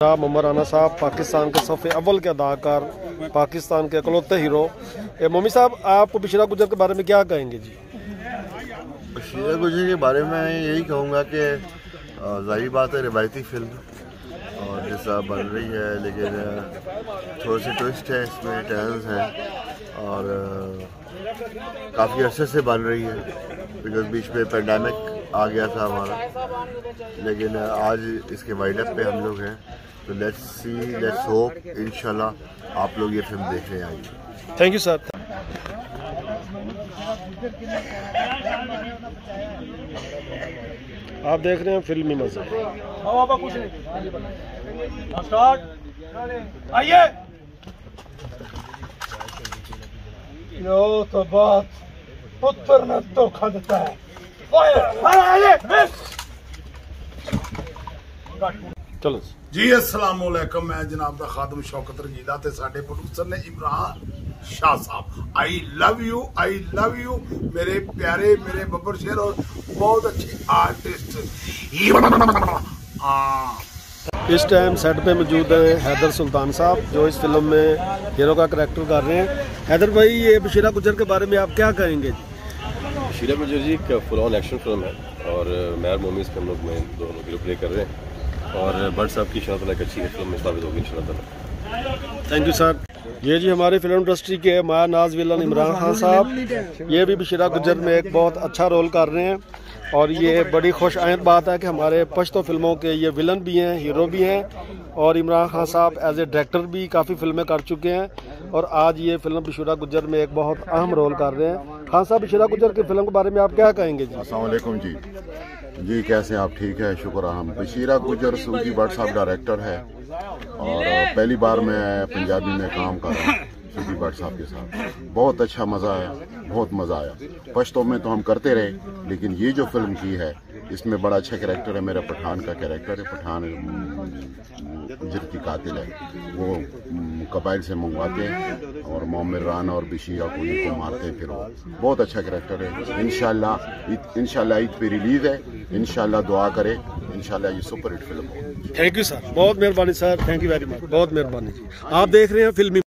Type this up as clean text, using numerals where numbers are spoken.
मोहम्मद राना साहब पाकिस्तान के सफ़े अव्वल के अदाकार, पाकिस्तान के इकलौते हीरो। मोमी साहब, आप बशीरा गुजर के बारे में क्या कहेंगे जी? बशीरा गुजर के बारे में यही कहूँगा कि जाहिर बात है रिवायती फिल्म और जैसा बन रही है, लेकिन थोड़ी सी ट्विस्ट है इसमें, टर्न्स हैं और काफ़ी अरसे से बन रही है बिकॉज बीच में पेंडेमिक आ गया था हमारा, लेकिन आज इसके वाइड अप पे हम लोग हैं। तो लेट्स सी, लेट्स होप इंशाल्लाह आप लोग ये फिल्म देखने आएंगे। Thank you sir. आप देख रहे हैं फिल्मी मज़ा। आइए यो तो बात पुत्र में धोखा देता है। चलो जी, अस्सलाम वालेकुम। मैं जनाब दा खादम शौकत रंगीला ते साडे प्रोड्यूसर ने इमरान शाह साहब। आई लव यू मेरे प्यारे, मेरे बब्बर शेर और बहुत अच्छे आर्टिस्ट। इस टाइम सेट पे मौजूद हैं हैदर सुल्तान साहब, जो इस फिल्म में हीरो का करैक्टर कर रहे हैं। हैदर भाई, ये बशीरा गुजर के बारे में आप क्या कहेंगे जी? बशीरा गुजर जी एक फुल ऑन एक्शन फिल्म है और मैं और मोमी इसके हम लोग में दोनों हीरो प्ले कर रहे हैं और बट साहब की शायद एक अच्छी फिल्म में साबित होगी इंशाल्लाह। Thank you sir. ये जी हमारी फिल्म इंडस्ट्री के माया नाज विलन इमरान खान साहब, ये भी बशीरा गुजर में एक बहुत अच्छा रोल कर रहे हैं और ये बड़ी खुश आइंद बात है कि हमारे पश्तो फिल्मों के ये विलन भी हैं, हीरो भी हैं और इमरान खान साहब एज ए डायरेक्टर भी काफ़ी फिल्में कर चुके हैं और आज ये फिल्म बशीरा गुजर में एक बहुत अहम रोल कर रहे हैं। खान साहब, बशीरा गुजर की फिल्म के बारे में आप क्या कहेंगे जी? अस्सलाम वालेकुम जी, कैसे आप? ठीक है, शुक्र। हम बशीरा गुजर सूजी भट्ट साहब डायरेक्टर है और पहली बार मैं पंजाबी में काम कर रहा हूँ सूजी भट्ट साहब के साथ। बहुत अच्छा मज़ा आया, बहुत मज़ा आया। पश्तो में तो हम करते रहे, लेकिन ये जो फिल्म की है इसमें बड़ा अच्छा कैरेक्टर है। मेरा पठान का कैरेक्टर है, पठान गुजर की कातिल है। वो कबाइल से मंगवाते हैं और मोहम्मद राना और बशीरा को इनको मारते हैं, फिर वो बहुत अच्छा कैरेक्टर है। इंशाल्लाह ईद पे रिलीज है, इंशाल्लाह दुआ करें, इंशाल्लाह ये सुपर हिट फिल्म हो। थैंक यू सर, बहुत मेहरबानी sir, thank you very much, बहुत मेहरबानी जी। आप देख रहे हैं फिल्मी